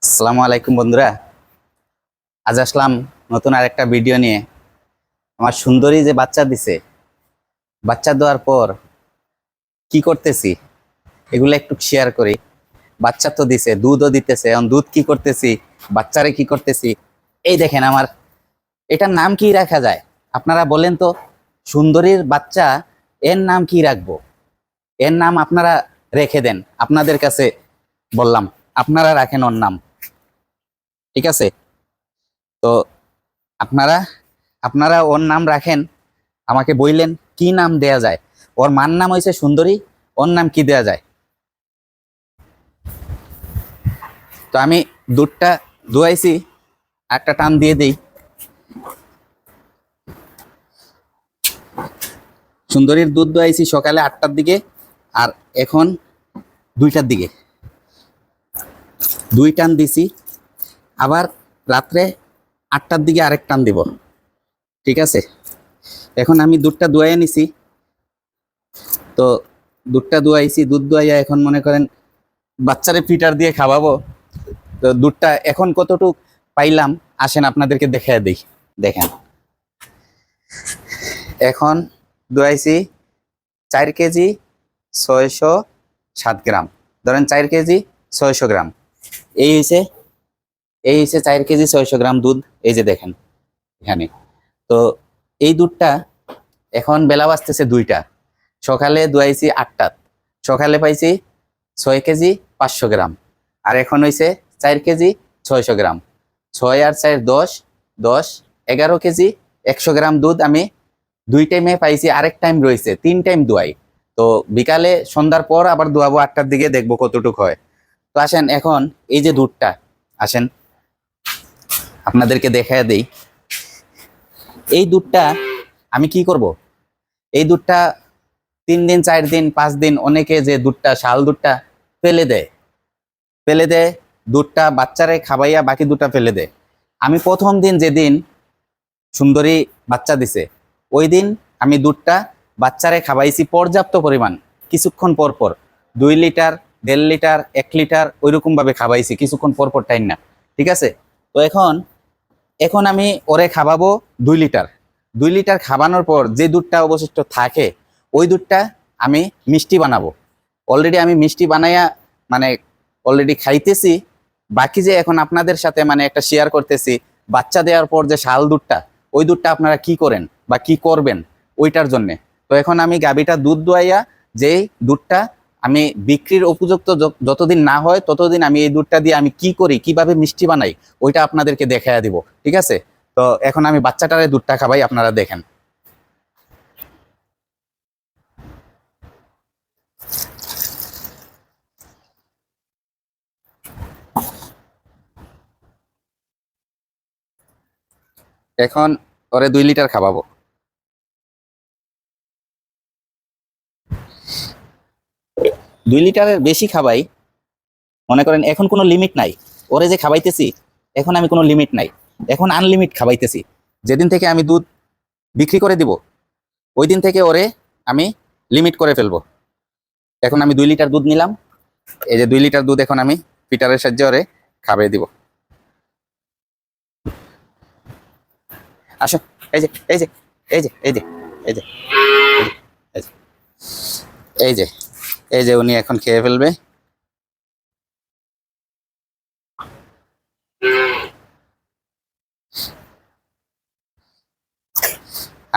আসসালামু আলাইকুম বন্ধুরা। আজ আসলাম নতুন আরেকটা ভিডিও নিয়ে। আমার সুন্দরী যে বাচ্চা দিছে, বাচ্চা দেওয়ার পর কি করতেছি এগুলো একটু শেয়ার করি। বাচ্চা তো দিছে, দুধও দিতেছে, এখন দুধ কি করতেছি, বাচ্চারে কি করতেছি। এই দেখেন আমার, এটার নাম কি রাখা যায় আপনারা বলেন তো? সুন্দরীর বাচ্চা, এর নাম কি রাখবো? এর নাম আপনারা রেখে দেন, আপনাদের কাছে বললাম, আপনারা রাখেন ওর নাম, ঠিক আছে? তো আপনারা আপনারা ওর নাম রাখেন, আমাকে বললেন কি নাম দেয়া যায়। ওর মার নাম হয়েছে সুন্দরী, ওর নাম কি দেয়া যায়? তো আমি দুধটা দুয়াইছি, একটা টান দিয়ে দিই। সুন্দরীর দুধ দুয়াইছি সকালে 8টার দিকে, আর এখন 2টার দিকে। 2 টান দিছি, আবার রাত্রে 8টার দিকে আরেক টান দিব, ঠিক আছে? এখন আমি দুধটা দুয়াইয়া নিছি। তো দুধটা দুয়াইছি, দুধ দুয়াইয়া এখন মনে করেন বাচ্চারে ফিটার দিয়ে খাওয়াবো। তো দুধটা এখন কতটুক পাইলাম আসেন আপনাদেরকে দেখায় দিই। দেখেন, এখন দুয়াইছি 4 কেজি 607 গ্রাম, ধরেন 4 কেজি 600 গ্রাম। এই হয়েছে এই হয়েছে 4 কেজি 600 গ্রাম দুধ। এই যে দেখেন এখানে। তো এই দুধটা এখন বেলা বাজতেছে 2টা, সকালে দুয়াইছি 8টা, সকালে পাইছি 6 কেজি 500 গ্রাম, আর এখন হয়েছে 4 কেজি 600 গ্রাম। 6 আর 4 10, 10 11 কেজি 100 গ্রাম দুধ আমি 2 টাইমে পাইছি, আরেক টাইম রয়েছে, 3 টাইম দুয়াই। তো বিকালে সন্ধ্যার পর আবার দুয়াবো 8টার দিকে, দেখবো কতটুক হয়। তো আসেন এখন এই যে দুধটা, আসেন আপনাদেরকে দেখায় দেই। এই দুধটা আমি কি করব, এই দুধটা 3 দিন 4 দিন 5 দিন অনেকে যে দুধটা শাল দুধটা ফেলে দেয়, ফেলে দেয় দুধটা বাচ্চারে খাবাইয়া বাকি দুধটা ফেলে দেয়। আমি প্রথম দিন যেদিন সুন্দরী বাচ্চা দিছে, ওই দিন আমি দুধটা বাচ্চারে খাবাইছি পর্যাপ্ত পরিমাণ, কিছুক্ষণ পর পর 2 লিটার 1.5 লিটার 1 লিটার ওইরকম ভাবে খাবাইছি, কিছুক্ষণ পর পর, টাইম না, ঠিক আছে? তো এখন এখন আমি ওরে খাওয়াবো 2 লিটার। 2 লিটার খাওয়ানোর পর যে দুধটা অবশিষ্ট থাকে, ওই দুধটা আমি মিষ্টি বানাবো। অলরেডি আমি মিষ্টি বানাইয়া মানে অলরেডি খাইতেছি। বাকি যে এখন আপনাদের সাথে মানে একটা শেয়ার করতেছি, বাচ্চা দেওয়ার পর যে শাল দুধটা, ওই দুধটা আপনারা কি করেন বা কি করবেন ওইটার জন্যে। তো এখন আমি গাভীটা দুধ দোয়াইয়া, যেই দুধটা আমি বিক্রির উপযুক্ত যতদিন না হয় ততদিন আমি এই দুধটা দিয়ে আমি কি করি, কিভাবে মিষ্টি বানাই, ওইটা আপনাদেরকে দেখাইয়া দিব, ঠিক আছে? তো এখন আমি বাচ্চাটারে দুধটা খাবাই, আপনারা দেখেন। এখন ওরে 2 লিটার খাওয়াবো। 2 লিটারের বেশি খাবাই, মনে করেন এখন কোনো লিমিট নাই। ওরে যে খাবাইতেছি, এখন আমি কোনো লিমিট নাই, এখন আনলিমিট খাবাইতেছি। যেদিন থেকে আমি দুধ বিক্রি করে দিব, ওই দিন থেকে ওরে আমি লিমিট করে ফেলবো। এখন আমি 2 লিটার দুধ নিলাম, এই যে 2 লিটার দুধ এখন আমি ফিটারের সাহায্যে ওরে খাবাই দিব। আসো, এই যে এই যে এই যে এই যে এই যে এই যে এই যে এই যে উনি এখন খেয়ে ফেলবে।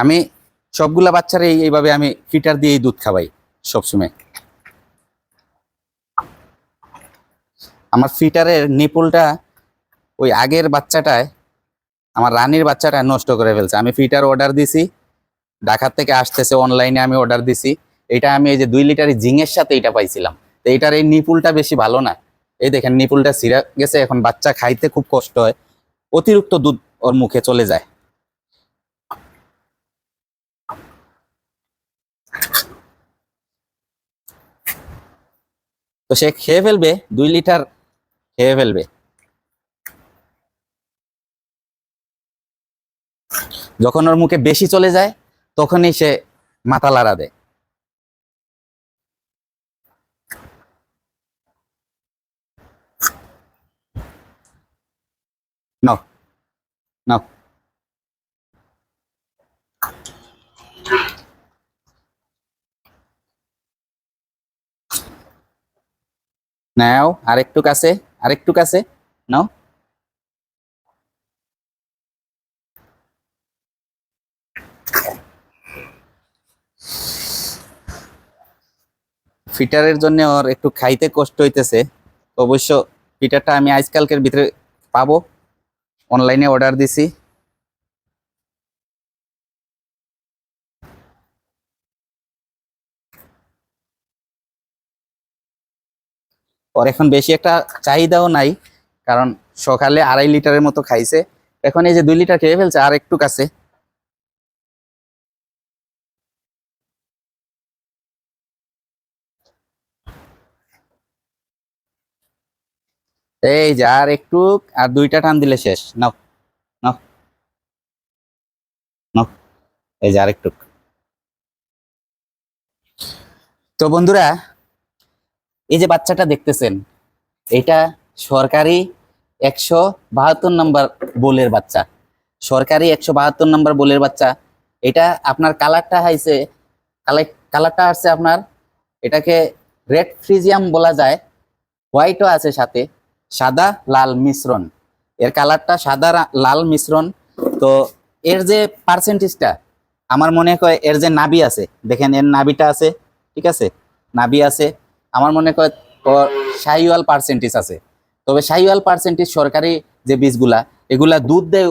আমি সবগুলা বাচ্চারে এইভাবে আমি ফিটার দিয়েই দুধ খাওয়াই সবসময়। আমার ফিটারের নিপুলটা ওই আগের বাচ্চাটায়, আমার রানীর বাচ্চাটা নষ্ট করে ফেলছে। আমি ফিটার অর্ডার দিছি, ঢাকার থেকে আসতেছে, অনলাইনে আমি অর্ডার দিছি। এটা আমি এই যে 2 লিটারের জিঙের সাথে এটা পাইছিলাম। তো এটার এই নিপুলটা বেশি ভালো না। এই দেখেন নিপুলটা ছিঁড়া গেছে, এখন বাচ্চা খাইতে খুব কষ্ট হয়, অতিরিক্ত দুধ ওর মুখে চলে যায়। তো সে খেয়ে ফেলবে, 2 লিটার খেয়ে ফেলবে। যখন ওর মুখে বেশি চলে যায়, তখনই সে মাথা লাড়া দেয়। নাও নাও। নাও আরেকটু কাছে, আরেকটু কাছে নাও। ফিটারের জন্য ওর একটু খাইতে কষ্ট হইতেছে, অবশ্য ফিটারটা আমি আজকালকের ভিতরে পাবো, অনলাইনে অর্ডার দিছি। ওর এখন বেশি একটা চাহিদাও নাই, কারণ সকালে 2.5 লিটারের মতো খাইছে, এখন এই যে 2 লিটার খেয়ে ফেলছে, আর একটু কাছে। এই যে আর একটু, আর 2টা টান দিলে শেষ। নাও নাও নাও, এই যে আরেকটু। তো বন্ধুরা, এই যে বাচ্চাটা দেখতেছেন, এটা সরকারি 172 নম্বর বোলের বাচ্চা, সরকারি 172 নম্বর বোলের বাচ্চা। এটা আপনার কালারটা হাইছে, কালারটা আসছে আপনার, এটাকে রেড ফ্রিজিয়াম বলা যায়, হোয়াইটও আছে সাথে, সাদা লাল মিশ্রণ। এর কালারটা সাদা লাল মিশ্রণ। তো এর যে পার্সেন্টেজটা, আমার মনে হয় এর যে নাভি আছে, দেখেন এর নাভিটা আছে, ঠিক আছে, নাভি আছে, আমার মনে হয় ওর শাহিওয়াল পার্সেন্টেজ আছে। তবে শাহিওয়াল পার্সেন্টেজ সরকারি যে বীজগুলা, এগুলা দুধ দেয়,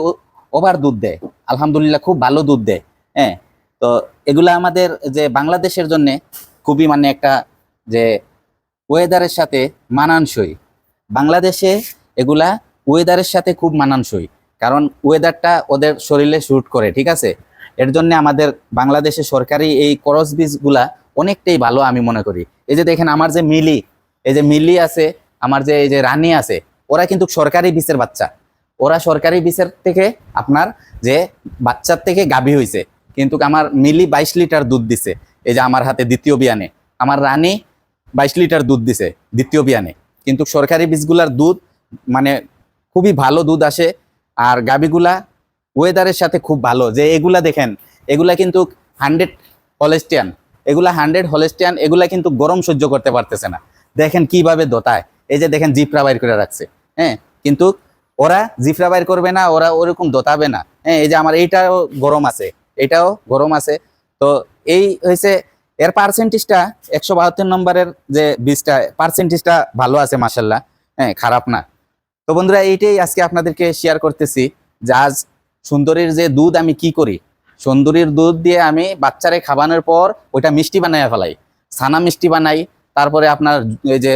ওভার দুধ দেয়, আলহামদুলিল্লাহ খুব ভালো দুধ দেয়। হ্যাঁ, তো এগুলা আমাদের যে বাংলাদেশের জন্য খুবই মানে একটা যে ওয়েদারের সাথে মানানসই, বাংলাদেশে এগুলা ওয়েদারের সাথে খুব মানানসই, কারণ ওয়েদারটা ওদের শরীরে শুট করে, ঠিক আছে। এর জন্য আমাদের বাংলাদেশে সরকারি এই ক্রস বীজগুলা অনেকটাই ভালো আমি মনে করি। এই যে দেখেন আমার যে মিলি, এই যে মিলি আছে, আমার যে এই যে রানী আছে, ওরা কিন্তু সরকারি বীজের বাচ্চা, ওরা সরকারি বীজের থেকে আপনার যে বাচ্চার থেকে গাভী হয়েছে, কিন্তু আমার মিলি 22 লিটার দুধ দিছে, এই যে আমার হাতে দ্বিতীয় বিয়ানে, আমার রানী 22 লিটার দুধ দিছে দ্বিতীয় বিয়ানে, কিন্তু সরকারি বীজগুলার দুধ মানে খুবই ভালো দুধ আসে। আর গাভীগুলা ওয়েদারের সাথে খুব ভালো, যে এগুলা দেখেন, এগুলা কিন্তু 100 হলেস্টিয়ান, এগুলা 100 হলেস্টিয়ান, এগুলা কিন্তু গরম সহ্য করতে পারতেছে না, দেখেন কিভাবে দোতায়, এই যে দেখেন জিফরা বাইর করে রাখছে। হ্যাঁ, কিন্তু ওরা জিফরা বাইর করবে না, ওরা ওরকম দোতাবে না। হ্যাঁ, এই যে আমার এইটাও গরম আছে, এটাও গরম আছে। তো এই হয়েছে এর পার্সেন্টেজটা, 172 নম্বরের যে বীজটা, পার্সেন্টেজটা ভালো আছে মাশাল্লাহ, হ্যাঁ খারাপ না। তো বন্ধুরা, এইটাই আজকে আপনাদেরকে শেয়ার করতেছি, যে আজ সুন্দরীর যে দুধ আমি কি করি, সুন্দরীর দুধ দিয়ে আমি বাচ্চারে খাবানোর পর ওইটা মিষ্টি বানাইয়া ফেলাই, ছানা মিষ্টি বানাই, তারপরে আপনার এই যে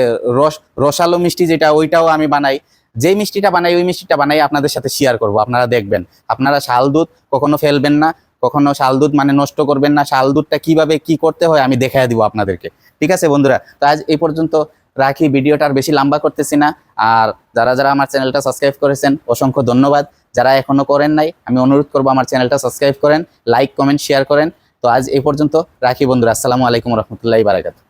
রসালো মিষ্টি যেটা, ওইটাও আমি বানাই। যেই মিষ্টিটা বানাই, ওই মিষ্টিটা বানাই আপনাদের সাথে শেয়ার করব, আপনারা দেখবেন। আপনারা শাল দুধ কখনো ফেলবেন না, কখনো শাল দুধ মানে নষ্ট করবেন না, শাল দুধটা কিভাবে কি করতে হয় আমি দেখাই দিব আপনাদেরকে, ঠিক আছে বন্ধুরা। তো আজ এই পর্যন্ত রাখি, ভিডিওটা আর বেশি লম্বা করতেছি না। আর যারা যারা আমার চ্যানেলটা সাবস্ক্রাইব করেছেন অসংখ্য ধন্যবাদ, যারা এখনো করেন নাই আমি অনুরোধ করবো আমার চ্যানেলটা সাবস্ক্রাইব করেন, লাইক কমেন্ট শেয়ার করেন। তো আজ এই পর্যন্ত রাখি বন্ধুরা, আসসালামু আলাইকুম রহমতুল্লাহি বারাকাতুহু।